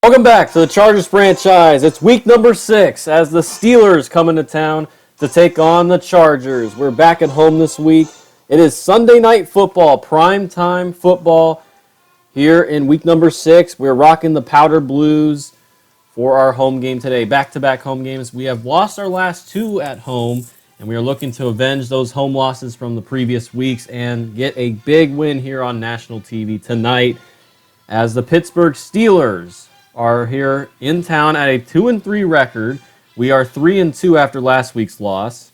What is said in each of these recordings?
Welcome back to the Chargers franchise. It's week number 6 as the Steelers come into town to take on the Chargers. We're back at home this week. It is Sunday night football, prime time football here in week number 6. We're rocking the powder blues for our home game today. Back-to-back home games. We have lost our last 2 at home, and we are looking to avenge those home losses from the previous weeks and get a big win here on national TV tonight as the Pittsburgh Steelers are here in town at a 2-3 record. We are 3-2 after last week's loss.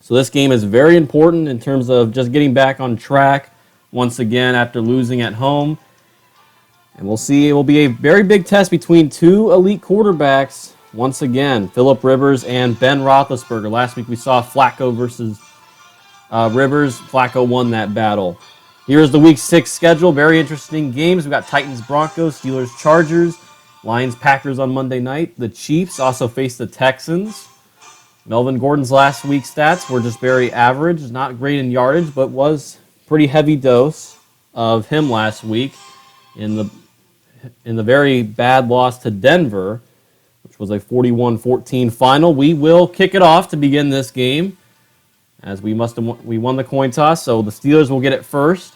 So this game is very important in terms of just getting back on track once again after losing at home. And we'll see, it will be a very big test between 2 elite quarterbacks once again, Phillip Rivers and Ben Roethlisberger. Last week we saw Flacco versus Rivers. Flacco won that battle. Here's the week 6 schedule. Very interesting games. We've got Titans-Broncos, Steelers-Chargers, Lions-Packers on Monday night. The Chiefs also face the Texans. Melvin Gordon's last week's stats were just very average. Not great in yardage, but was pretty heavy dose of him last week in the very bad loss to Denver, which was a 41-14 final. We will kick it off to begin this game, as we won the coin toss, so the Steelers will get it first.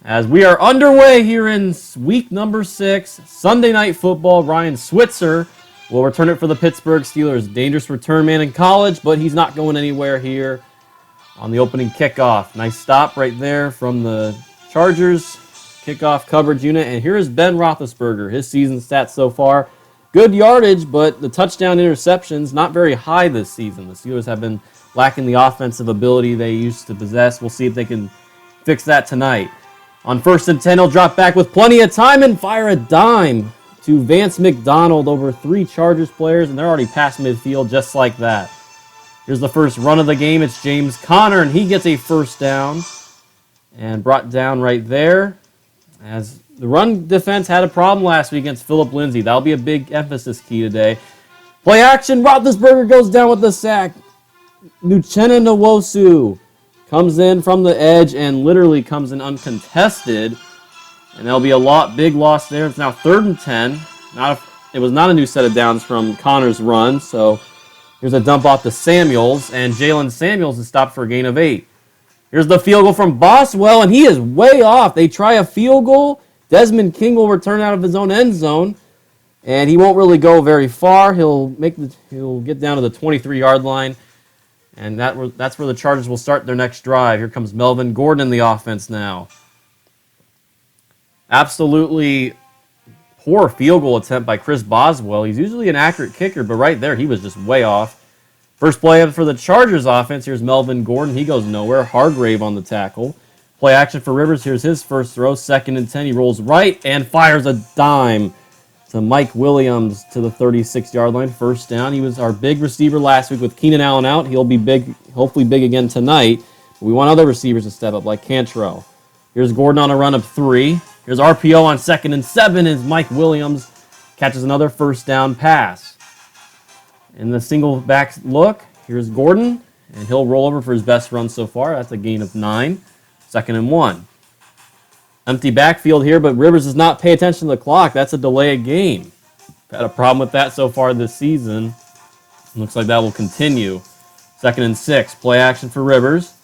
As we are underway here in week number 6, Sunday Night Football, Ryan Switzer will return it for the Pittsburgh Steelers. Dangerous return man in college, but he's not going anywhere here on the opening kickoff. Nice stop right there from the Chargers kickoff coverage unit. And here is Ben Roethlisberger, his season stats so far. Good yardage, but the touchdown interceptions not very high this season. The Steelers have been lacking the offensive ability they used to possess. We'll see if they can fix that tonight. On 1st and 10, he'll drop back with plenty of time and fire a dime to Vance McDonald over 3 Chargers players, and they're already past midfield just like that. Here's the first run of the game. It's James Conner, and he gets a first down and brought down right there. As the run defense had a problem last week against Phillip Lindsay. That'll be a big emphasis key today. Play action. Roethlisberger goes down with the sack. Uchenna Nwosu comes in from the edge and literally comes in uncontested. And there'll be a big loss there. It's now 3rd and 10. It was not a new set of downs from Connor's run. So here's a dump off to Samuels. And Jalen Samuels is stopped for a gain of 8. Here's the field goal from Boswell, and he is way off. They try a field goal. Desmond King will return out of his own end zone. And he won't really go very far. He'll get down to the 23-yard line. And that's where the Chargers will start their next drive. Here comes Melvin Gordon in the offense now. Absolutely poor field goal attempt by Chris Boswell. He's usually an accurate kicker, but right there he was just way off. First play up for the Chargers offense. Here's Melvin Gordon. He goes nowhere. Hargrave on the tackle. Play action for Rivers. Here's his first throw. 2nd and 10. He rolls right and fires a dime to Mike Williams to the 36-yard line. First down. He was our big receiver last week with Keenan Allen out. He'll be big, hopefully big again tonight. But we want other receivers to step up like Cantrell. Here's Gordon on a run of 3. Here's RPO on 2nd and 7 as Mike Williams catches another first down pass. In the single back look, here's Gordon, and he'll roll over for his best run so far. That's a gain of 9. 2nd and 1. Empty backfield here, but Rivers does not pay attention to the clock. That's a delay of game. Had a problem with that so far this season. Looks like that will continue. 2nd and 6. Play action for Rivers.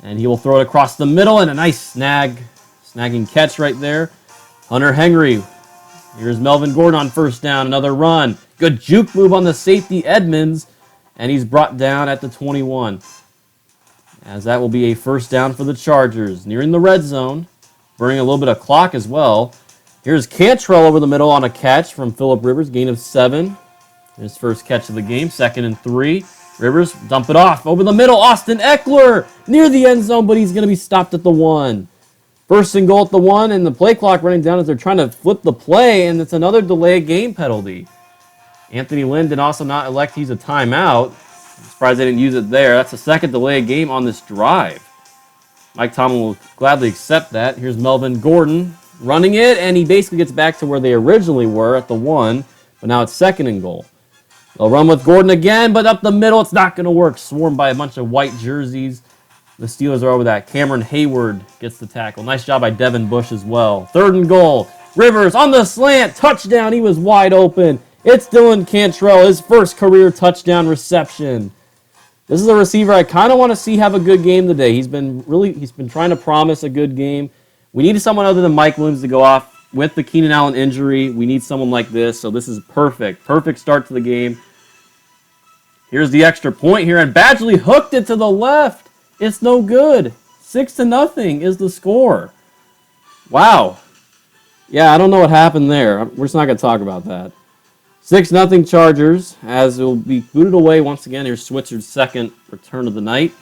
And he will throw it across the middle, and a nice snagging catch right there. Hunter Henry. Here's Melvin Gordon on first down. Another run. Good juke move on the safety, Edmonds. And he's brought down at the 21. As that will be a first down for the Chargers. Nearing the red zone. Burning a little bit of clock as well. Here's Cantrell over the middle on a catch from Phillip Rivers. Gain of 7. His first catch of the game. 2nd and 3. Rivers dump it off over the middle. Austin Eckler near the end zone, but he's going to be stopped at the 1. First and goal at the 1, and the play clock running down as they're trying to flip the play, and it's another delay game penalty. Anthony Lynn did also not elect to use a timeout. I'm surprised they didn't use it there. That's the second delay game on this drive. Mike Tomlin will gladly accept that. Here's Melvin Gordon running it, and he basically gets back to where they originally were at the 1, but now it's 2nd and goal. They'll run with Gordon again, but up the middle, it's not going to work. Swarmed by a bunch of white jerseys. The Steelers are over that. Cameron Hayward gets the tackle. Nice job by Devin Bush as well. 3rd and goal. Rivers on the slant, touchdown. He was wide open. It's Dylan Cantrell, his first career touchdown reception. This is a receiver I kind of want to see have a good game today. He's been trying to promise a good game. We need someone other than Mike Williams to go off with the Keenan Allen injury. We need someone like this, so this is perfect. Perfect start to the game. Here's the extra point here, and Badgley hooked it to the left. It's no good. 6-0 is the score. Wow. Yeah, I don't know what happened there. We're just not going to talk about that. 6-0 Chargers, as it will be booted away once again. Here's Switzer's second return of the night.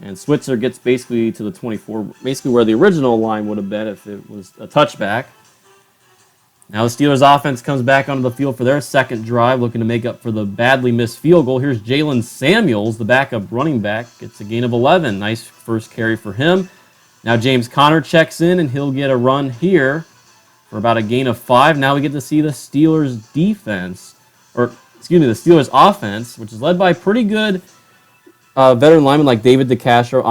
And Switzer gets basically to the 24, basically where the original line would have been if it was a touchback. Now the Steelers offense comes back onto the field for their second drive, looking to make up for the badly missed field goal. Here's Jalen Samuels, the backup running back, gets a gain of 11. Nice first carry for him. Now James Conner checks in, and he'll get a run here for about a gain of 5. Now we get to see the Steelers defense, the Steelers offense, which is led by pretty good veteran linemen like David DeCastro,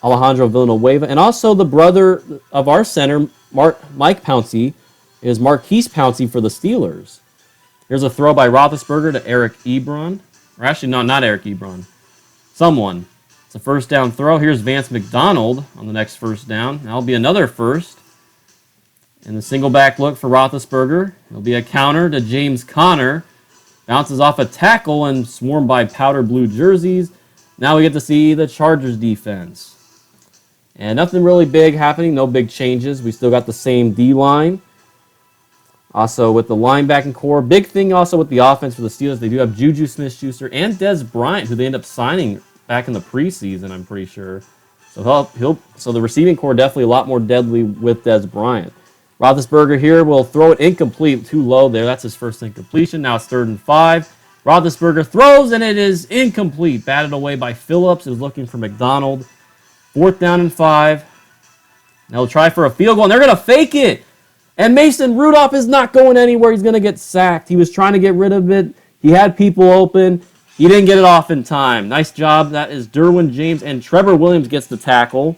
Alejandro Villanueva, and also the brother of our center, Mike Pouncey, is Marquise Pouncey for the Steelers. Here's a throw by Roethlisberger to Eric Ebron. Or actually, no, not Eric Ebron. Someone. It's a first down throw. Here's Vance McDonald on the next first down. That'll be another first. And the single back look for Roethlisberger. It'll be a counter to James Conner. Bounces off a tackle and swarmed by powder blue jerseys. Now we get to see the Chargers defense. And nothing really big happening. No big changes. We still got the same D-line. Also with the linebacking core. Big thing also with the offense for the Steelers. They do have Juju Smith-Schuster and Dez Bryant, who they end up signing back in the preseason, I'm pretty sure. So the receiving core definitely a lot more deadly with Dez Bryant. Roethlisberger here will throw it incomplete, too low there. That's his first incompletion. Now it's 3rd and 5. Roethlisberger throws, and it is incomplete. Batted away by Phillips, who's looking for McDonald. 4th down and 5. Now they'll try for a field goal, and they're going to fake it. And Mason Rudolph is not going anywhere. He's going to get sacked. He was trying to get rid of it. He had people open. He didn't get it off in time. Nice job. That is Derwin James, and Trevor Williams gets the tackle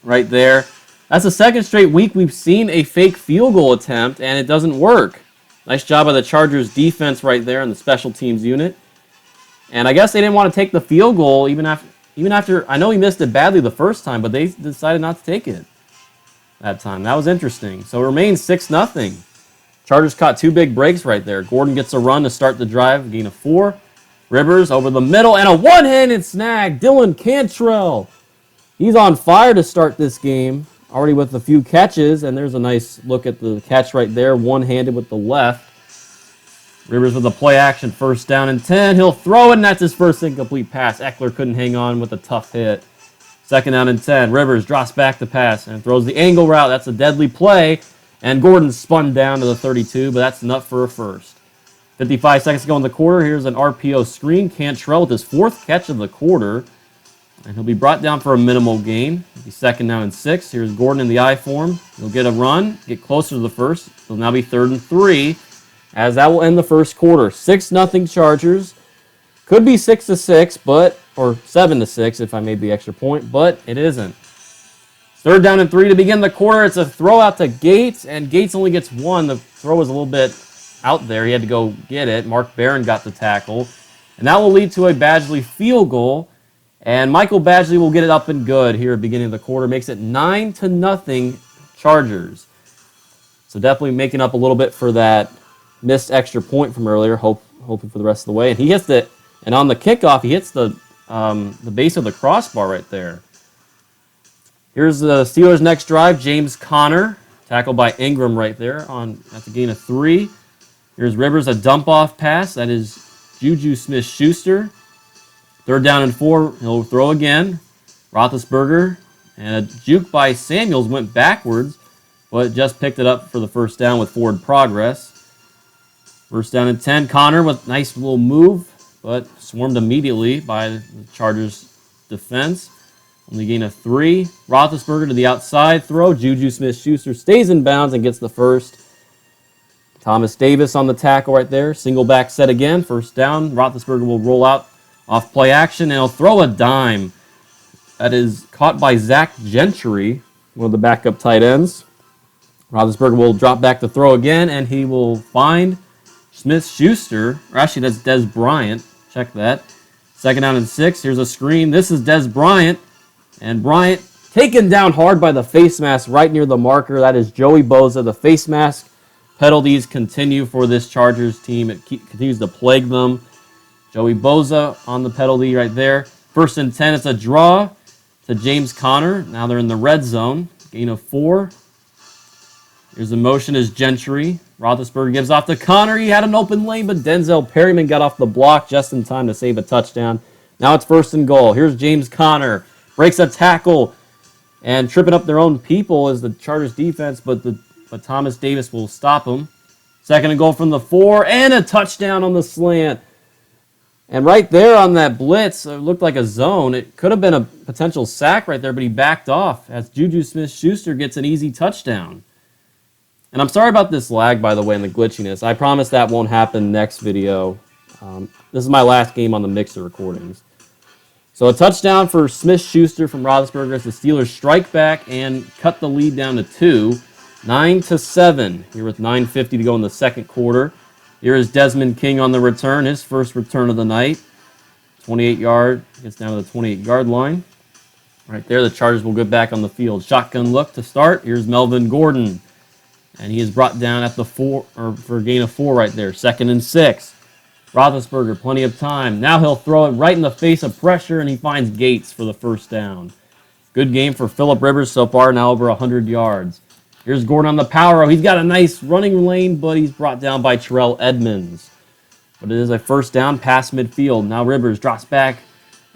right there. That's the second straight week we've seen a fake field goal attempt, and it doesn't work. Nice job by the Chargers defense right there in the special teams unit. And I guess they didn't want to take the field goal even after I know he missed it badly the first time, but they decided not to take it that time. That was interesting. So it remains 6-0. Chargers caught 2 big breaks right there. Gordon gets a run to start the drive, gain of 4. Rivers over the middle, and a one-handed snag. Dylan Cantrell. He's on fire to start this game, already with a few catches, and there's a nice look at the catch right there, one-handed with the left. Rivers with a play action, 1st down and 10. He'll throw it, and that's his first incomplete pass. Eckler couldn't hang on with a tough hit. 2nd down and 10. Rivers drops back the pass and throws the angle route. That's a deadly play. And Gordon spun down to the 32, but that's enough for a first. 55 seconds to go in the quarter. Here's an RPO screen. Cantrell with his 4th catch of the quarter. And he'll be brought down for a minimal gain. It'll be 2nd down and 6. Here's Gordon in the I form. He'll get a run, get closer to the first. It'll now be 3rd and 3, as that will end the first quarter. 6-0 Chargers. Could be 6-6, or 7-6 if I made the extra point, but it isn't. 3rd down and 3 to begin the quarter. It's a throw out to Gates, and Gates only gets 1. The throw was a little bit out there. He had to go get it. Mark Barron got the tackle. And that will lead to a Badgley field goal. And Michael Badgley will get it up and good here at the beginning of the quarter. Makes it 9-0 Chargers. So definitely making up a little bit for that missed extra point from earlier. Hoping for the rest of the way. And he hits it. And on the kickoff, he hits the base of the crossbar right there. Here's the Steelers' next drive. James Conner, tackled by Ingram right there. That's a gain of 3. Here's Rivers, a dump-off pass. That is Juju Smith-Schuster. 3rd down and 4. He'll throw again. Roethlisberger. And a juke by Samuels went backwards, but just picked it up for the 1st down with forward progress. 1st down and 10. Conner with a nice little move, but swarmed immediately by the Chargers' defense. Only gain of 3. Roethlisberger to the outside throw. Juju Smith-Schuster stays in bounds and gets the first. Thomas Davis on the tackle right there. Single back set again. 1st down. Roethlisberger will roll out off play action, and he'll throw a dime. That is caught by Zach Gentry, one of the backup tight ends. Roethlisberger will drop back to throw again, and he will find Smith-Schuster. Or actually, that's Des Bryant. Check that. Second down and 6. Here's a screen. This is Des Bryant. And Bryant taken down hard by the face mask right near the marker. That is Joey Bosa. The face mask penalties continue for this Chargers team. It continues to plague them. Joey Bosa on the penalty right there. First and 10. It's a draw to James Conner. Now they're in the red zone. Gain of 4. Here's the motion is Gentry. Roethlisberger gives off to Conner. He had an open lane, but Denzel Perryman got off the block just in time to save a touchdown. Now it's first and goal. Here's James Conner. Breaks a tackle and tripping up their own people is the Chargers defense, but Thomas Davis will stop him. Second and goal from the 4 and a touchdown on the slant. And right there on that blitz, it looked like a zone. It could have been a potential sack right there, but he backed off as Juju Smith-Schuster gets an easy touchdown. And I'm sorry about this lag, by the way, and the glitchiness. I promise that won't happen next video. This is my last game on the Mixer recordings. So a touchdown for Smith-Schuster from Roethlisberger as the Steelers strike back and cut the lead down to 2. 9-7 here with 9:50 to go in the second quarter. Here is Desmond King on the return, his first return of the night. 28-yard, gets down to the 28-yard line. Right there, the Chargers will get back on the field. Shotgun look to start. Here's Melvin Gordon. And he is brought down at the 4, or for a gain of 4 right there. Second and 6. Roethlisberger, plenty of time. Now he'll throw it right in the face of pressure, and he finds Gates for the first down. Good game for Phillip Rivers so far, now over 100 yards. Here's Gordon on the power. He's got a nice running lane, but he's brought down by Terrell Edmonds. But it is a first down past midfield. Now Rivers drops back,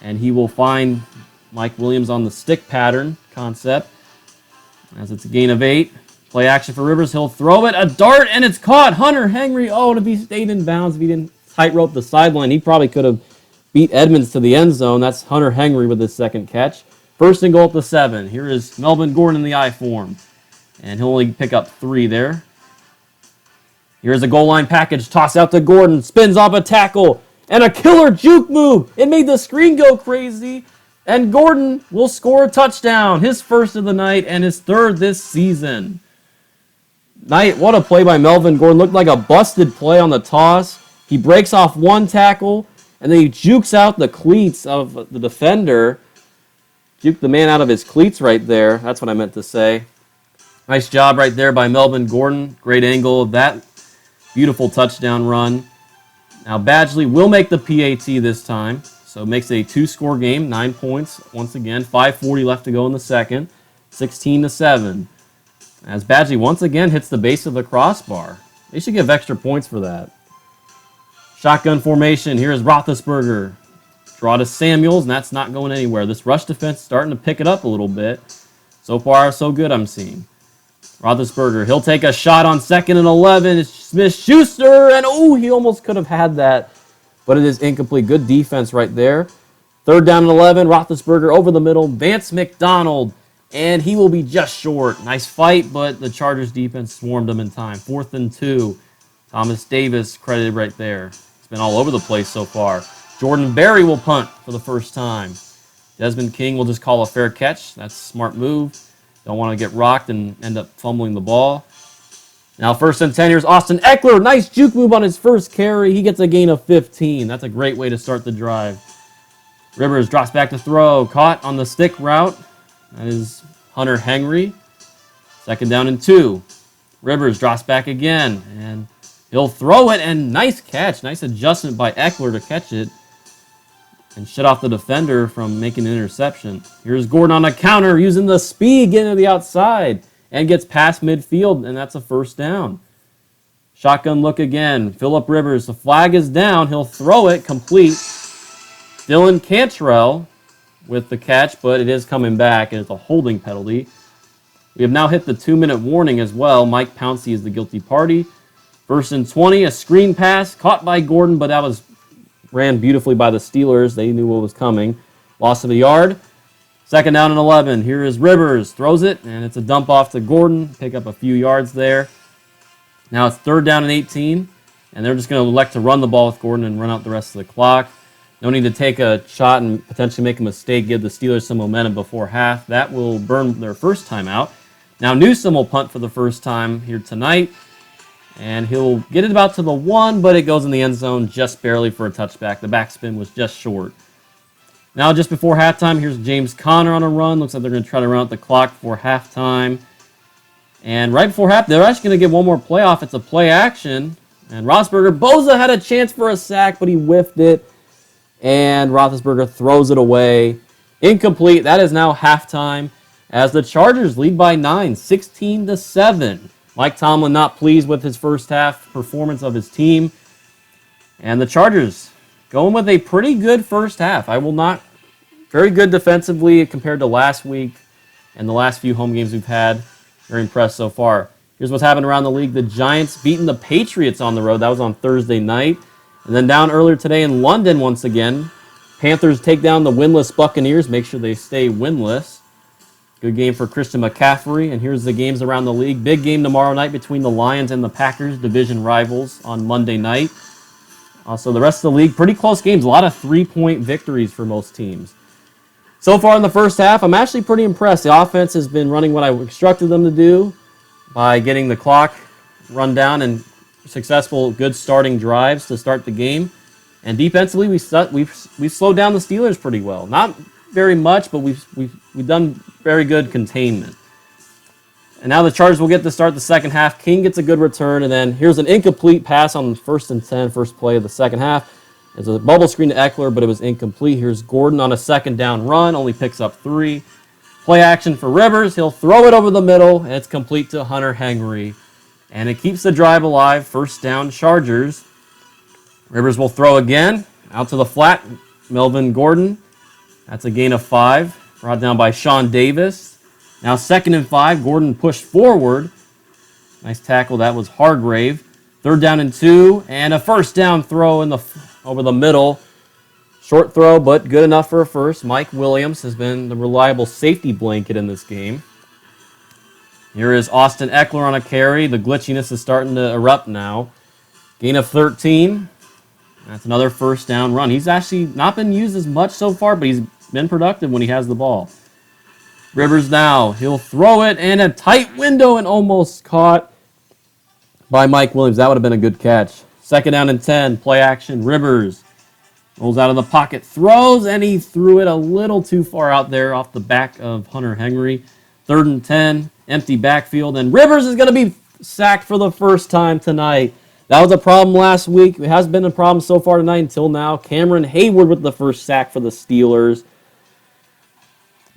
and he will find Mike Williams on the stick pattern concept. As it's a gain of 8. Play action for Rivers. He'll throw it. A dart, and it's caught. Hunter Henry. Oh, if he stayed in bounds, if he didn't tightrope the sideline, he probably could have beat Edmonds to the end zone. That's Hunter Henry with his second catch. First and goal at the 7. Here is Melvin Gordon in the I form. And he'll only pick up 3 there. Here's a goal line package. Toss out to Gordon. Spins off a tackle. And a killer juke move. It made the screen go crazy. And Gordon will score a touchdown. His first of the night and his third this season. What a play by Melvin Gordon. Looked like a busted play on the toss. He breaks off one tackle, and then he jukes out the cleats of the defender. Juked the man out of his cleats right there. That's what I meant to say. Nice job right there by Melvin Gordon. Great angle of that. Beautiful touchdown run. Now Badgley will make the PAT this time. So it makes it a 2-score game. 9 points once again. 5:40 left to go in the second. 16-7. As Badgley once again hits the base of the crossbar. They should give extra points for that. Shotgun formation. Here's Roethlisberger. Draw to Samuels, and that's not going anywhere. This rush defense is starting to pick it up a little bit. So far, so good, I'm seeing. Roethlisberger, he'll take a shot on 2nd and 11. It's Smith-Schuster, and he almost could have had that. But it is incomplete. Good defense right there. 3rd down and 11. Roethlisberger over the middle. Vance McDonald. And he will be just short. Nice fight, but the Chargers defense swarmed him in time. 4th and 2. Thomas Davis credited right there. It's been all over the place so far. Jordan Berry will punt for the first time. Desmond King will just call a fair catch. That's a smart move. Don't want to get rocked and end up fumbling the ball. Now 1st and 10. Here's Austin Eckler. Nice juke move on his first carry. He gets a gain of 15. That's a great way to start the drive. Rivers drops back to throw. Caught on the stick route. That is Hunter Henry. 2nd down and 2. Rivers drops back again, and he'll throw it, and nice catch. Nice adjustment by Eckler to catch it and shut off the defender from making an interception. Here's Gordon on a counter using the speed, getting to the outside, and gets past midfield, and that's a first down. Shotgun look again. Phillip Rivers, the flag is down. He'll throw it complete. Dylan Cantrell with the catch, but it is coming back, and it's a holding penalty. We have now hit the 2-minute warning as well. Mike Pouncey is the guilty party. 1st and 20, a screen pass, caught by Gordon, but that was ran beautifully by the Steelers. They knew what was coming. Loss of a yard. 2nd down and 11. Here is Rivers. Throws it, and it's a dump off to Gordon. Pick up a few yards there. Now it's 3rd down and 18, and they're just going to elect to run the ball with Gordon and run out the rest of the clock. No need to take a shot and potentially make a mistake, give the Steelers some momentum before half. That will burn their first timeout. Now Newsom will punt for the first time here tonight, and he'll get it about to the 1, but it goes in the end zone just barely for a touchback. The backspin was just short. Now just before halftime, here's James Conner on a run. Looks like they're going to try to run out the clock before halftime. And right before half, they're actually going to get one more play off. It's a play action. And Bosa had a chance for a sack, but he whiffed it. And Roethlisberger throws it away. Incomplete. That is now halftime as the Chargers lead by 9, 16-7. Mike Tomlin not pleased with his first half performance of his team. And the Chargers going with a pretty good first half. Very good defensively compared to last week and the last few home games we've had. Very impressed so far. Here's what's happened around the league. The Giants beating the Patriots on the road. That was on Thursday night. And then down earlier today in London once again. Panthers take down the winless Buccaneers. Make sure they stay winless. Good game for Christian McCaffrey. And here's the games around the league. Big game tomorrow night between the Lions and the Packers, division rivals on Monday night. So the rest of the league, pretty close games. A lot of 3-point victories for most teams. So far in the first half, I'm actually pretty impressed. The offense has been running what I instructed them to do by getting the clock run down and successful, good starting drives to start the game. And defensively, we've slowed down the Steelers pretty well. Not very much, but we've done very good containment. And now the Chargers will get to start the second half. King gets a good return, and then here's an incomplete pass on 1st and 10, first play of the second half. It's a bubble screen to Eckler, but it was incomplete. Here's Gordon on a second down run, only picks up 3. Play action for Rivers. He'll throw it over the middle, and it's complete to Hunter Henry. And it keeps the drive alive. First down, Chargers. Rivers will throw again, out to the flat. Melvin Gordon. That's a gain of 5, brought down by Sean Davis. Now 2nd and 5, Gordon pushed forward. Nice tackle, that was Hargrave. 3rd down and 2, and a first down throw over the middle. Short throw, but good enough for a first. Mike Williams has been the reliable safety blanket in this game. Here is Austin Eckler on a carry. The glitchiness is starting to erupt now. Gain of 13. That's another first down run. He's actually not been used as much so far, but he's been productive when he has the ball. Rivers now. He'll throw it, and a tight window and almost caught by Mike Williams. That would have been a good catch. 2nd down and 10. Play action. Rivers rolls out of the pocket, throws, and he threw it a little too far out there off the back of Hunter Henry. 3rd and 10. Empty backfield, and Rivers is going to be sacked for the first time tonight. That was a problem last week. It has been a problem so far tonight until now. Cameron Hayward with the first sack for the Steelers.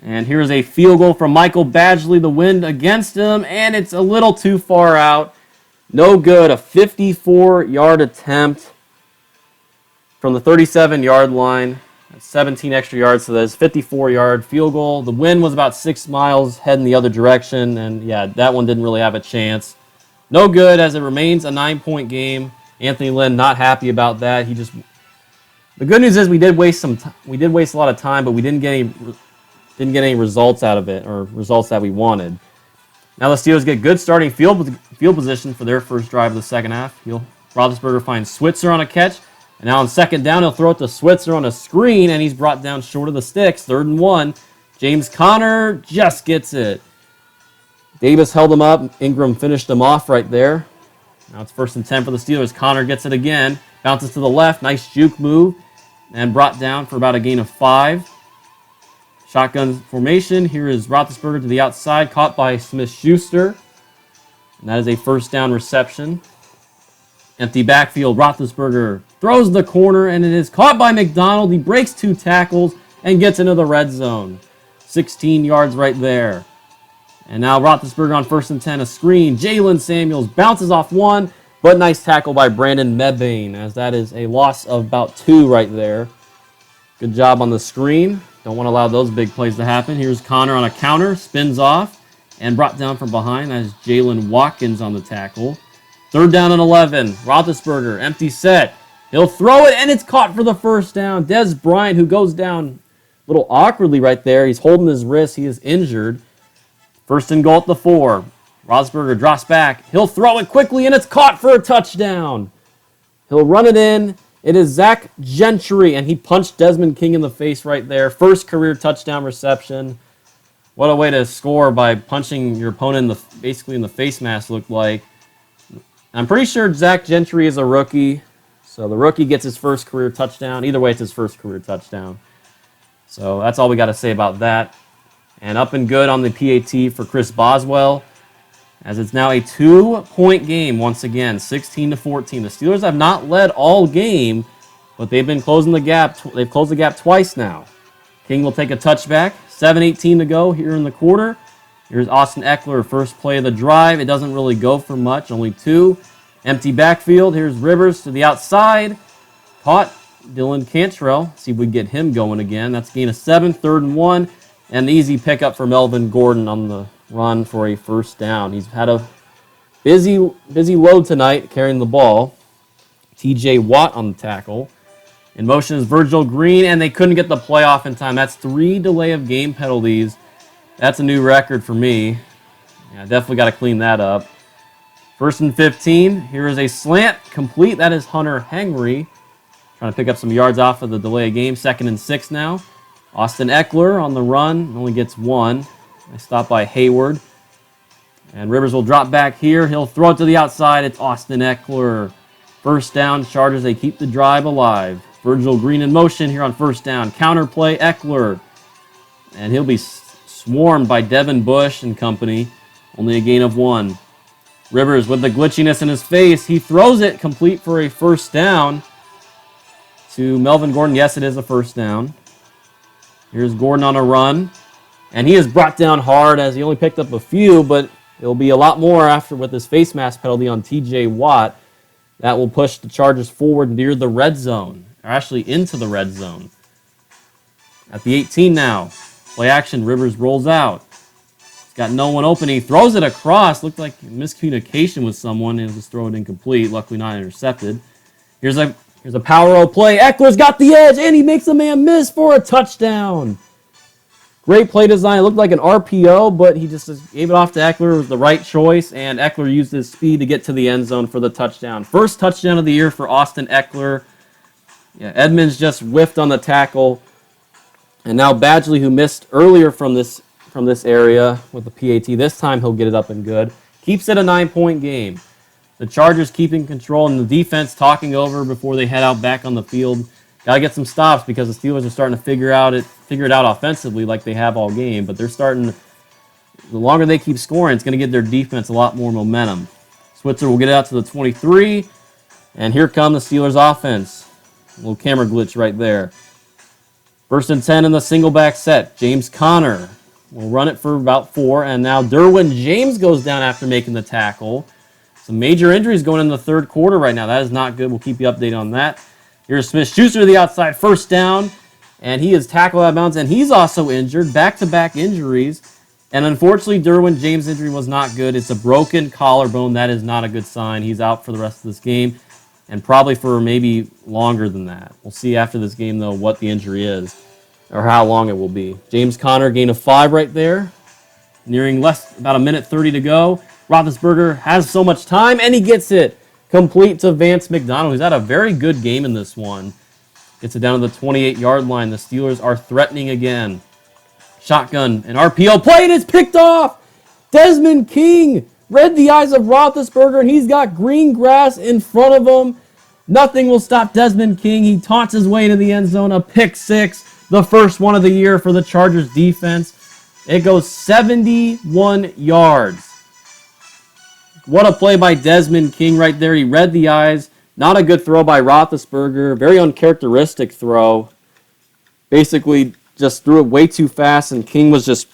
And here's a field goal from Michael Badgley. The wind against him, and it's a little too far out. No good. A 54-yard attempt from the 37-yard line. That's 17 extra yards, so that's 54-yard field goal. The wind was about 6 miles heading the other direction, and yeah, that one didn't really have a chance. No good, as it remains a 9-point game. Anthony Lynn not happy about that. The good news is we did waste a lot of time, but we didn't get any results out of it, or results that we wanted. Now the Steelers get good starting field position for their first drive of the second half. Roethlisberger finds Switzer on a catch, and now on 2nd down, he'll throw it to Switzer on a screen, and he's brought down short of the sticks. 3rd and 1. James Conner just gets it. Davis held him up. Ingram finished him off right there. Now it's 1st and 10 for the Steelers. Conner gets it again. Bounces to the left. Nice juke move. And brought down for about a gain of 5. Shotgun formation. Here is Roethlisberger to the outside. Caught by Smith-Schuster. And that is a first down reception. Empty backfield. Roethlisberger throws the corner, and it is caught by McDonald. He breaks 2 tackles and gets into the red zone. 16 yards right there. And now Roethlisberger on 1st and 10, a screen. Jalen Samuels bounces off 1, but nice tackle by Brandon Mebane, as that is a loss of about 2 right there. Good job on the screen. Don't want to allow those big plays to happen. Here's Conner on a counter, spins off, and brought down from behind. That is Jalen Watkins on the tackle. 3rd down and 11. Roethlisberger, empty set. He'll throw it, and it's caught for the first down. Des Bryant, who goes down a little awkwardly right there. He's holding his wrist. He is injured. 1st and goal at the 4. Roethlisberger drops back. He'll throw it quickly, and it's caught for a touchdown. He'll run it in. It is Zach Gentry, and he punched Desmond King in the face right there. First career touchdown reception. What a way to score by punching your opponent basically in the face mask, looked like. I'm pretty sure Zach Gentry is a rookie, so the rookie gets his first career touchdown. Either way, it's his first career touchdown. So that's all we got to say about that. And up and good on the PAT for Chris Boswell, as it's now a 2-point game once again, 16-14. The Steelers have not led all game, but they've been closing the gap. They've closed the gap twice now. King will take a touchback. 7:18 to go here in the quarter. Here's Austin Eckler, first play of the drive. It doesn't really go for much, only 2. Empty backfield. Here's Rivers to the outside. Caught Dylan Cantrell. See if we can get him going again. That's gain of 7, 3rd and 1. And an easy pickup for Melvin Gordon on the run for a first down. He's had a busy load tonight carrying the ball. TJ Watt on the tackle. In motion is Virgil Green, and they couldn't get the play off in time. That's 3 delay of game penalties. That's a new record for me. Yeah, definitely got to clean that up. 1st and 15. Here is a slant complete. That is Hunter Henry. Trying to pick up some yards off of the delay of game. 2nd and 6 now. Austin Eckler on the run. Only gets 1. Nice stop by Hayward. And Rivers will drop back here. He'll throw it to the outside. It's Austin Eckler. First down, Chargers. They keep the drive alive. Virgil Green in motion here on first down. Counter play, Eckler. And he'll be swarmed by Devin Bush and company. Only a gain of 1. Rivers with the glitchiness in his face. He throws it complete for a first down to Melvin Gordon. Yes, it is a first down. Here's Gordon on a run. And he is brought down hard as he only picked up a few, but it'll be a lot more after with his face mask penalty on TJ Watt. That will push the Chargers forward near the red zone. Or actually into the red zone. At the 18 now. Play action. Rivers rolls out. He's got no one open. He throws it across. Looked like miscommunication with someone. He'll just throw it incomplete. Luckily not intercepted. Here's a power O play. Eckler's got the edge, and he makes a man miss for a touchdown. Great play design. It looked like an RPO, but he just gave it off to Eckler. It was the right choice, and Eckler used his speed to get to the end zone for the touchdown. First touchdown of the year for Austin Eckler. Yeah, Edmonds just whiffed on the tackle. And now Badgley, who missed earlier from this area with the PAT, this time he'll get it up and good. Keeps it a 9-point game. The Chargers keeping control and the defense talking over before they head out back on the field. Got to get some stops because the Steelers are starting to figure it out offensively like they have all game. But they're starting, the longer they keep scoring, it's going to give their defense a lot more momentum. Switzer will get it out to the 23. And here come the Steelers offense. A little camera glitch right there. 1st and 10 in the single back set. James Conner will run it for about 4. And now Derwin James goes down after making the tackle. Some major injuries going in the 3rd quarter right now. That is not good. We'll keep you updated on that. Here's Smith-Schuster to the outside. First down. And he is tackled out of bounds. And he's also injured. Back-to-back injuries. And unfortunately, Derwin James' injury was not good. It's a broken collarbone. That is not a good sign. He's out for the rest of this game. And probably for maybe longer than that. We'll see after this game, though, what the injury is or how long it will be. James Conner, gain of 5 right there. Nearing about 1:30 to go. Roethlisberger has so much time, and he gets it complete to Vance McDonald, who's had a very good game in this one. Gets it down to the 28-yard line. The Steelers are threatening again. Shotgun, an RPO play, and it's picked off. Desmond King read the eyes of Roethlisberger, and he's got green grass in front of him. Nothing will stop Desmond King. He taunts his way into the end zone. A pick 6, the first one of the year for the Chargers defense. It goes 71 yards. What a play by Desmond King right there. He read the eyes. Not a good throw by Roethlisberger. Very uncharacteristic throw. Basically just threw it way too fast, and King was just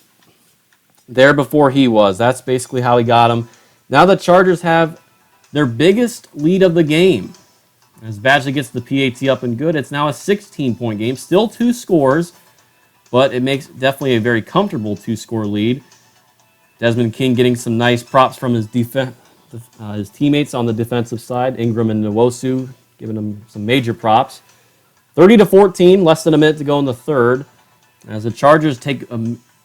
there before he was. That's basically how he got him. Now the Chargers have their biggest lead of the game. As Badgley gets the PAT up and good, it's now a 16-point game. Still 2 scores, but it makes definitely a very comfortable 2-score lead. Desmond King getting some nice props from his teammates on the defensive side. Ingram and Nwosu giving him some major props. 30-14, less than a minute to go in the 3rd. As the Chargers take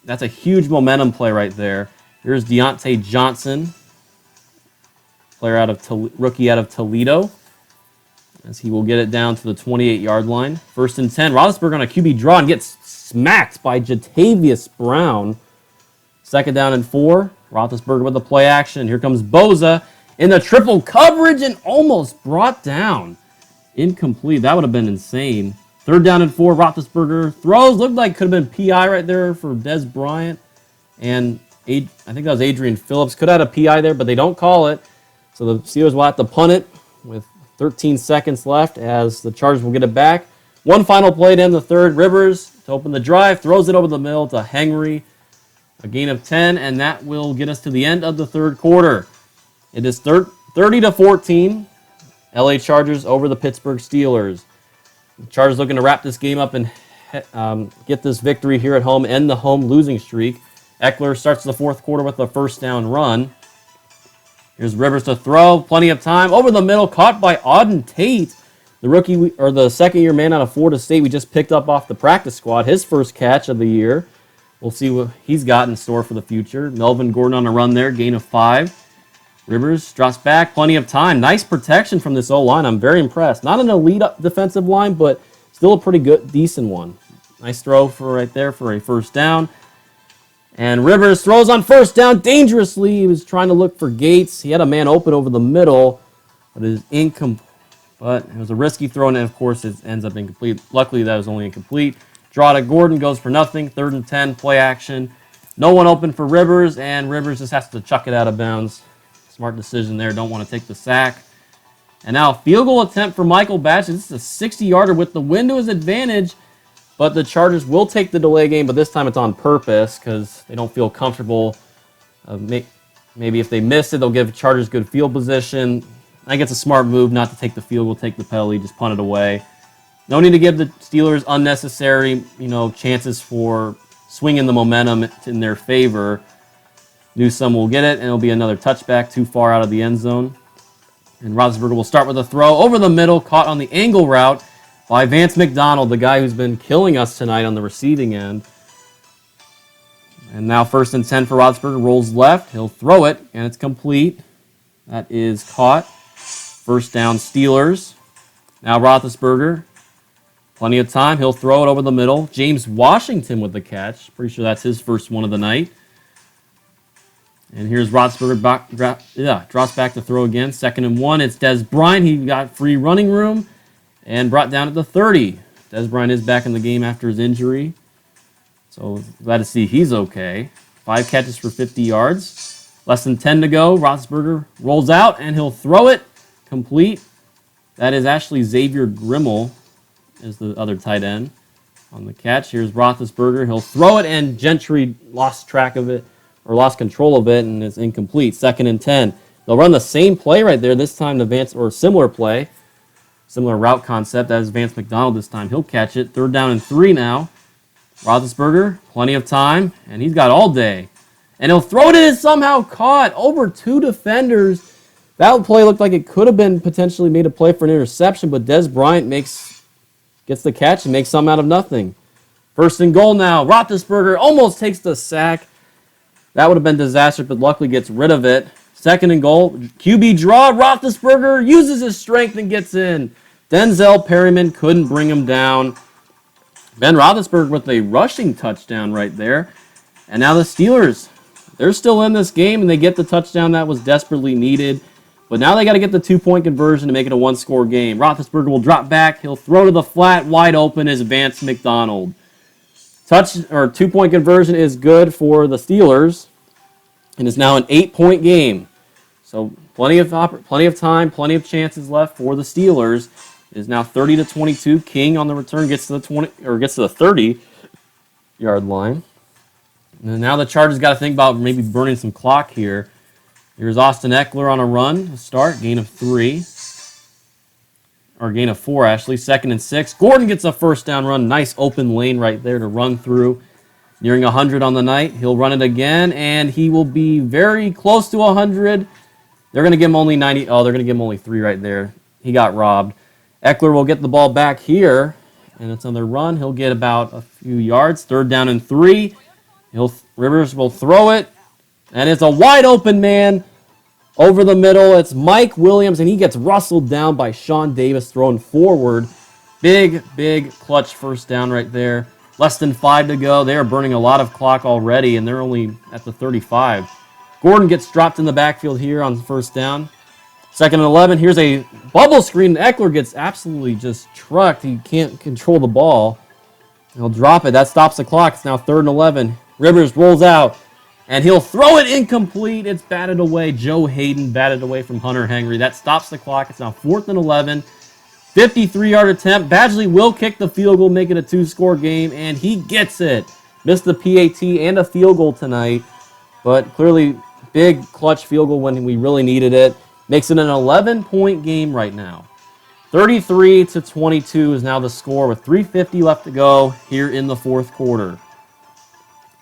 that's a huge momentum play right there. Here's Deontay Johnson, rookie out of Toledo, as he will get it down to the 28-yard line. 1st and 10. Roethlisberger on a QB draw and gets smacked by Jatavius Brown. Second down and 4. Roethlisberger with the play action. Here comes Boza in the triple coverage and almost brought down. Incomplete. That would have been insane. Third down and 4. Roethlisberger throws. Looked like could have been PI right there for Dez Bryant. And I think that was Adrian Phillips. Could have had a PI there, but they don't call it. So the Steelers will have to punt it with 13 seconds left as the Chargers will get it back. One final play to end the third. Rivers to open the drive. Throws it over the middle to Henry. A gain of 10, and that will get us to the end of the third quarter. It is 30-14. LA Chargers over the Pittsburgh Steelers. The Chargers looking to wrap this game up and get this victory here at home, end the home losing streak. Eckler starts the fourth quarter with a first down run. Here's Rivers to throw. Plenty of time. Over the middle, caught by Auden Tate, the rookie or the second-year man out of Florida State we just picked up off the practice squad. His first catch of the year. We'll see what he's got in store for the future. Melvin Gordon on a run there, gain of 5. Rivers drops back, plenty of time. Nice protection from this O-line. I'm very impressed. Not an elite defensive line, but still a pretty good, decent one. Nice throw for right there for a first down. And Rivers throws on first down dangerously. He was trying to look for Gates. He had a man open over the middle, but it is incomplete. But it was a risky throw, and of course it ends up incomplete. Luckily, that was only incomplete. Draw to Gordon, goes for nothing. 3rd and 10, play action. No one open for Rivers, and Rivers just has to chuck it out of bounds. Smart decision there. Don't want to take the sack. And now a field goal attempt for Michael Batch. This is a 60-yarder with the wind to his advantage, but the Chargers will take the delay game, but this time it's on purpose because they don't feel comfortable. Maybe if they miss it, they'll give Chargers good field position. I think it's a smart move not to take the field goal, take the penalty, just punt it away. No need to give the Steelers unnecessary, chances for swinging the momentum in their favor. Newsome will get it, and it'll be another touchback too far out of the end zone. And Roethlisberger will start with a throw over the middle, caught on the angle route by Vance McDonald, the guy who's been killing us tonight on the receiving end. And now 1st and 10 for Roethlisberger, rolls left. He'll throw it, and it's complete. That is caught. First down, Steelers. Now Roethlisberger. Plenty of time. He'll throw it over the middle. James Washington with the catch. Pretty sure that's his first one of the night. And here's Roethlisberger. Drops back to throw again. 2nd and 1. It's Dez Bryant. He got free running room and brought down at the 30. Dez Bryant is back in the game after his injury. So glad to see he's okay. 5 catches for 50 yards. Less than 10 to go. Roethlisberger rolls out, and he'll throw it. Complete. That is actually Xavier Grimmel is the other tight end on the catch. Here's Roethlisberger. He'll throw it, and Gentry lost track of it, or lost control of it, and it's incomplete. 2nd and 10. They'll run the same play right there, this time to Vance, or similar play, similar route concept as Vance McDonald this time. He'll catch it. 3rd down and 3 now. Roethlisberger, plenty of time, and he's got all day. And he'll throw it, and it's somehow caught over 2 defenders. That play looked like it could have been potentially made a play for an interception, but Dez Bryant gets the catch and makes something out of nothing. 1st and goal now. Roethlisberger almost takes the sack. That would have been disastrous, but luckily gets rid of it. 2nd and goal. QB draw. Roethlisberger uses his strength and gets in. Denzel Perryman couldn't bring him down. Ben Roethlisberger with a rushing touchdown right there. And now the Steelers, they're still in this game, and they get the touchdown that was desperately needed. But now they got to get the 2-point conversion to make it a 1-score game. Roethlisberger will drop back. He'll throw to the flat. Wide open is Vance McDonald. 2-point conversion is good for the Steelers, and it's now an 8-point game. So plenty of time, plenty of chances left for the Steelers. It is now 30-22. King on the return gets to the 30-yard line. And now the Chargers got to think about maybe burning some clock here. Here's Austin Eckler on a run to start. Gain of 3. Or gain of 4, actually. 2nd and 6. Gordon gets a first down run. Nice open lane right there to run through. Nearing 100 on the night. He'll run it again, and he will be very close to 100. They're going to give him only 90. Oh, they're going to give him only 3 right there. He got robbed. Eckler will get the ball back here, and it's on the run. He'll get about a few yards. 3rd down and 3. Rivers will throw it, and it's a wide open man over the middle. It's Mike Williams, and he gets rustled down by Sean Davis, thrown forward. Big clutch first down right there. Less than 5 to go. They are burning a lot of clock already, and they're only at the 35. Gordon gets dropped in the backfield here on first down. Second and 11. Here's a bubble screen. Eckler gets absolutely just trucked. He can't control the ball. He'll drop it. That stops the clock. It's now 3rd and 11. Rivers rolls out, and he'll throw it incomplete. It's batted away. Joe Hayden batted away from Hunter Henry. That stops the clock. It's now 4th and 11. 53-yard attempt. Badgley will kick the field goal, make it a 2-score game, and he gets it. Missed the PAT and a field goal tonight, but clearly big clutch field goal when we really needed it. Makes it an 11-point game right now. 33-22 is now the score with 3:50 left to go here in the fourth quarter.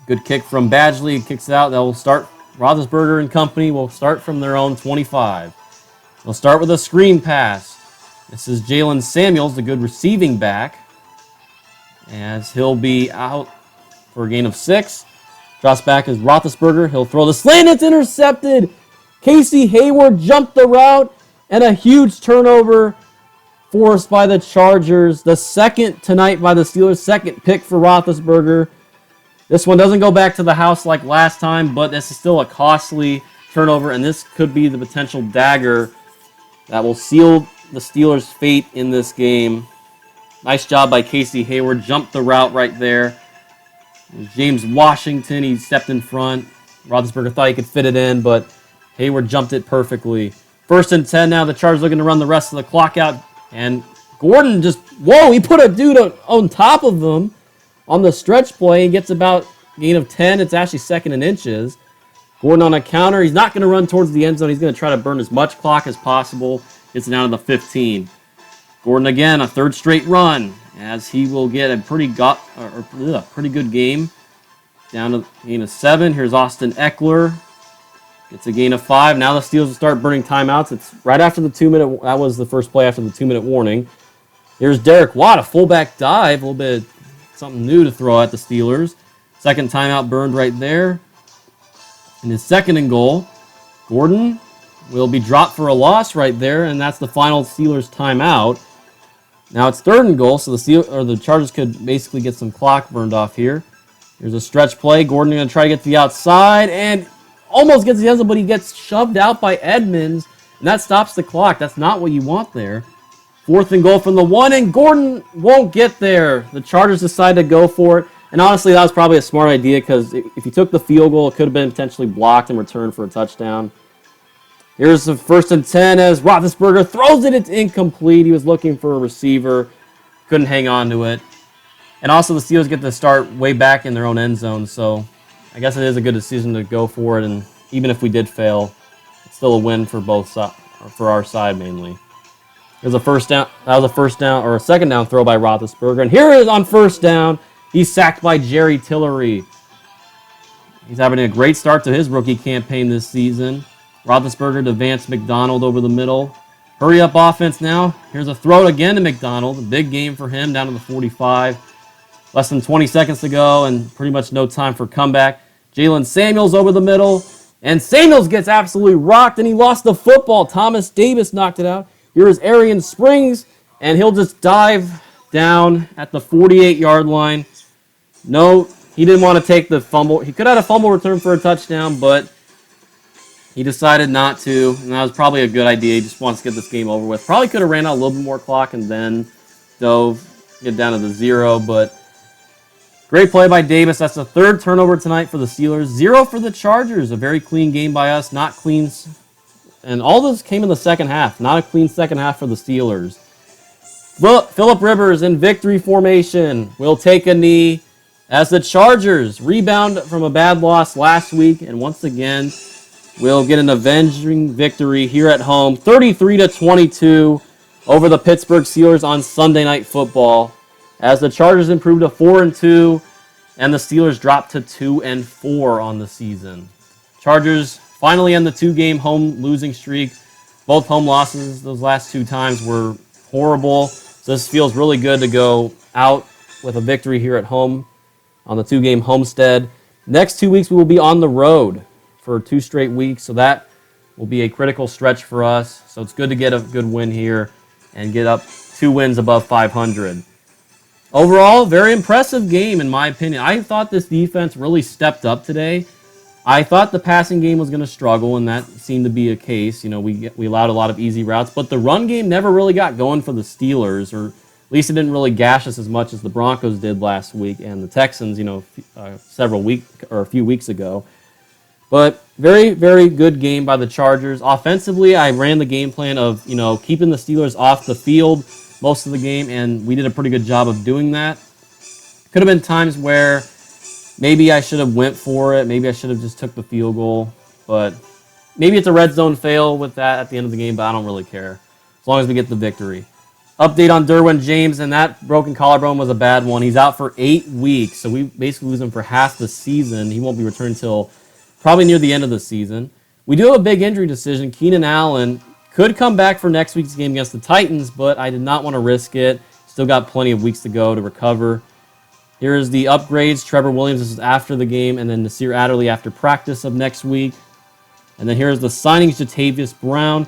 Good kick from Badgley. Kicks it out. That will start. Roethlisberger and company will start from their own 25. They'll start with a screen pass. This is Jalen Samuels, the good receiving back, as he'll be out for a gain of 6. Drops back as Roethlisberger. He'll throw the slant. It's intercepted. Casey Hayward jumped the route, and a huge turnover forced by the Chargers. The second tonight by the Steelers, second pick for Roethlisberger. This one doesn't go back to the house like last time, but this is still a costly turnover, and this could be the potential dagger that will seal the Steelers' fate in this game. Nice job by Casey Hayward. Jumped the route right there. James Washington, he stepped in front. Roethlisberger thought he could fit it in, but Hayward jumped it perfectly. 1st and 10 now. The Chargers looking to run the rest of the clock out. And Gordon just, he put a dude on top of him on the stretch play. He gets about a gain of 10. It's actually 2nd and inches. Gordon on a counter. He's not going to run towards the end zone. He's going to try to burn as much clock as possible. Gets it down to the 15. Gordon again, a 3rd straight run, as he will get a pretty good game. Down to a gain of 7. Here's Austin Eckler. Gets a gain of 5. Now the Steelers will start burning timeouts. It's right after the 2-minute. That was the first play after the 2-minute warning. Here's Derek Watt, a fullback dive. A little bit something new to throw at the Steelers. Second timeout burned right there. And his 2nd and goal. Gordon will be dropped for a loss right there, and that's the final Steelers timeout. Now it's 3rd and goal, so the Chargers could basically get some clock burned off here. Here's a stretch play. Gordon going to try to get to the outside, and almost gets the end zone, but he gets shoved out by Edmonds, and that stops the clock. That's not what you want there. 4th and goal from the 1, and Gordon won't get there. The Chargers decide to go for it, and honestly, that was probably a smart idea, because if he took the field goal, it could have been potentially blocked and returned for a touchdown. Here's the 1st and 10 as Roethlisberger throws it. It's incomplete. He was looking for a receiver. Couldn't hang on to it. And also the Steelers get to start way back in their own end zone, so I guess it is a good decision to go for it, and even if we did fail, it's still a win for for our side mainly. There's a first down. That was a first down or a second down throw by Roethlisberger, and here it is on first down. He's sacked by Jerry Tillery. He's having a great start to his rookie campaign this season. Roethlisberger to Vance McDonald over the middle. Hurry up offense now. Here's a throw again to McDonald. A big game for him down to the 45. Less than 20 seconds to go and pretty much no time for comeback. Jalen Samuels over the middle. And Samuels gets absolutely rocked, and he lost the football. Thomas Davis knocked it out. Here is Arian Springs, and he'll just dive down at the 48-yard line. No, he didn't want to take the fumble. He could have had a fumble return for a touchdown, but he decided not to, and that was probably a good idea. He just wants to get this game over with. Probably could have ran out a little bit more clock and then dove, get down to the 0, but great play by Davis. That's the 3rd turnover tonight for the Steelers. 0 for the Chargers. A very clean game by us. Not clean. And all this came in the second half. Not a clean second half for the Steelers. Phillip Rivers in victory formation will take a knee as the Chargers rebound from a bad loss last week, and once again will get an avenging victory here at home, 33-22 over the Pittsburgh Steelers on Sunday Night Football, as the Chargers improved to 4-2 and the Steelers dropped to 2-4 on the season. Chargers finally end the 2-game home losing streak. Both home losses those last 2 times were horrible, so this feels really good to go out with a victory here at home on the 2-game homestead. Next 2 weeks we will be on the road for 2 straight weeks, so that will be a critical stretch for us. So it's good to get a good win here and get up 2 wins above 500. Overall, very impressive game in my opinion. I thought this defense really stepped up today. I thought the passing game was going to struggle, and that seemed to be a case. We allowed a lot of easy routes, but the run game never really got going for the Steelers, or at least it didn't really gash us as much as the Broncos did last week and the Texans, a few weeks ago. But very, very good game by the Chargers. Offensively, I ran the game plan of, keeping the Steelers off the field most of the game, and we did a pretty good job of doing that. Could have been times where maybe I should have went for it. Maybe I should have just took the field goal. But maybe it's a red zone fail with that at the end of the game, but I don't really care as long as we get the victory. Update on Derwin James, and that broken collarbone was a bad one. He's out for 8 weeks, so we basically lose him for half the season. He won't be returned until probably near the end of the season. We do have a big injury decision. Keenan Allen could come back for next week's game against the Titans, but I did not want to risk it. Still got plenty of weeks to go to recover. Here's the upgrades. Trevor Williams, this is after the game, and then Nasir Adderley after practice of next week. And then here's the signings, Jatavius Brown.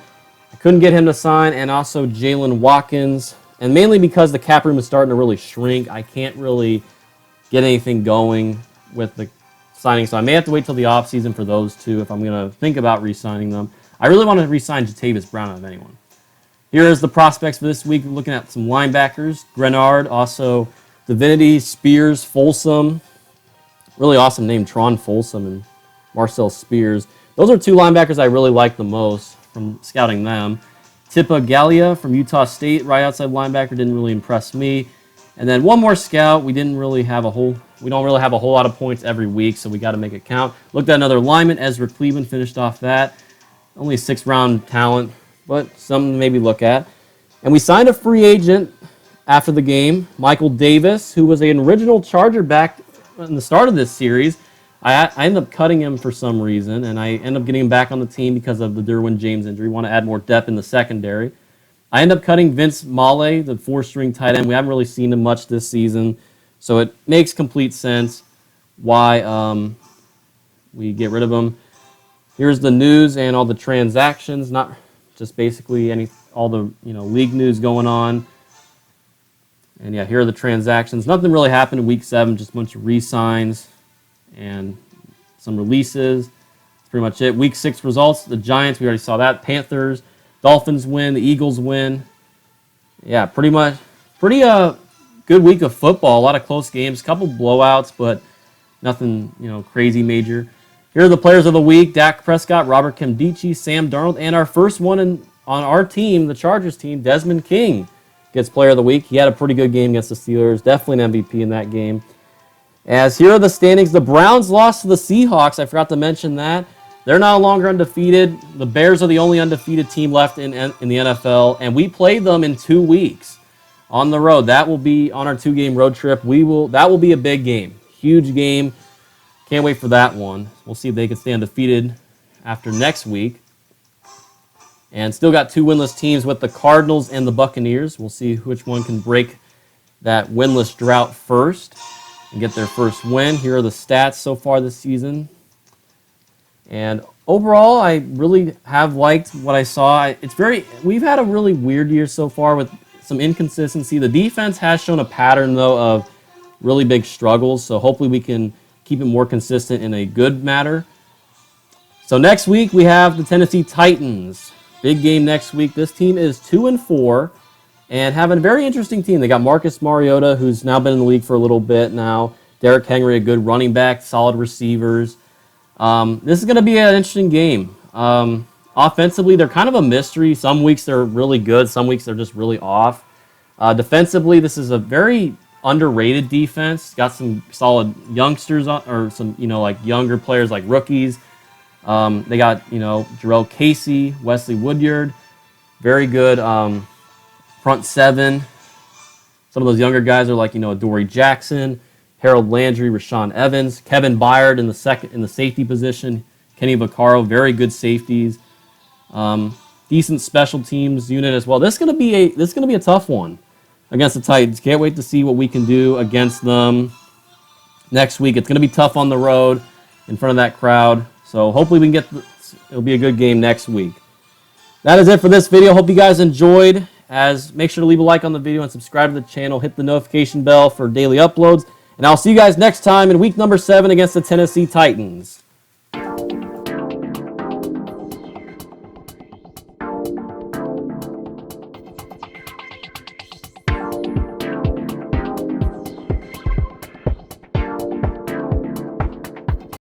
I couldn't get him to sign, and also Jalen Watkins. And mainly because the cap room is starting to really shrink, I can't really get anything going with the signing, so I may have to wait till the offseason for those two if I'm going to think about re-signing them. I really want to re-sign Jatavius Brown out of anyone. Here is the prospects for this week. We're looking at some linebackers. Grenard, also Divinity, Spears, Folsom. Really awesome name, Tron Folsom and Marcel Spears. Those are two linebackers I really like the most from scouting them. Tipa Gallia from Utah State, right outside linebacker, didn't really impress me. And then one more scout. We don't really have a whole lot of points every week, so we got to make it count. Looked at another lineman, Ezra Cleveland, finished off that. Only a 6th-round talent, but something to maybe look at. And we signed a free agent after the game, Michael Davis, who was an original Charger back in the start of this series. I ended up cutting him for some reason, and I ended up getting him back on the team because of the Derwin James injury. Want to add more depth in the secondary. I ended up cutting Vince Malle, the 4th-string tight end. We haven't really seen him much this season, so it makes complete sense why we get rid of him. Here's the news and all the transactions, not just basically all the league news going on. And yeah, here are the transactions. Nothing really happened in Week 7, just a bunch of re-signs and some releases. That's pretty much it. Week 6 results, the Giants, we already saw that. Panthers, Dolphins win, the Eagles win. Yeah, pretty good week of football. A lot of close games, a couple blowouts, but nothing crazy major. Here are the players of the week: Dak Prescott, Robert Nkemdiche, Sam Darnold, and our first one on our team, the Chargers team, Desmond King, gets player of the week. He had a pretty good game against the Steelers. Definitely an MVP in that game. As here are the standings. The Browns lost to the Seahawks. I forgot to mention that. They're no longer undefeated. The Bears are the only undefeated team left in the NFL, and we play them in 2 weeks on the road. That will be on our 2-game road trip. That will be a big game, huge game. Can't wait for that one. We'll see if they can stay undefeated after next week. And still got 2 winless teams with the Cardinals and the Buccaneers. We'll see which one can break that winless drought first and get their first win. Here are the stats so far this season. And overall, I really have liked what I saw. We've had a really weird year so far with some inconsistency. The defense has shown a pattern, though, of really big struggles. So hopefully we can keep it more consistent in a good manner. So next week, we have the Tennessee Titans. Big game next week. This team is 2-4 and having a very interesting team. They got Marcus Mariota, who's now been in the league for a little bit now. Derrick Henry, a good running back, solid receivers. This is going to be an interesting game. Offensively, they're kind of a mystery. Some weeks they're really good. Some weeks they're just really off. Defensively, this is a very underrated defense. Got some solid youngsters or some younger players like rookies. They got Jarrell Casey, Wesley Woodyard, very good front seven. Some of those younger guys are like Adoree Jackson, Harold Landry, Rashawn Evans, Kevin Byard in the safety position, Kenny Vaccaro, very good safeties. Decent special teams unit as well. This is gonna be a tough one against the Titans. Can't wait to see what we can do against them next week. It's gonna be tough on the road in front of that crowd. So hopefully it'll be a good game next week. That is it for this video. Hope you guys enjoyed. make sure to leave a like on the video and subscribe to the channel. Hit the notification bell for daily uploads. And I'll see you guys next time in week number 7 against the Tennessee Titans.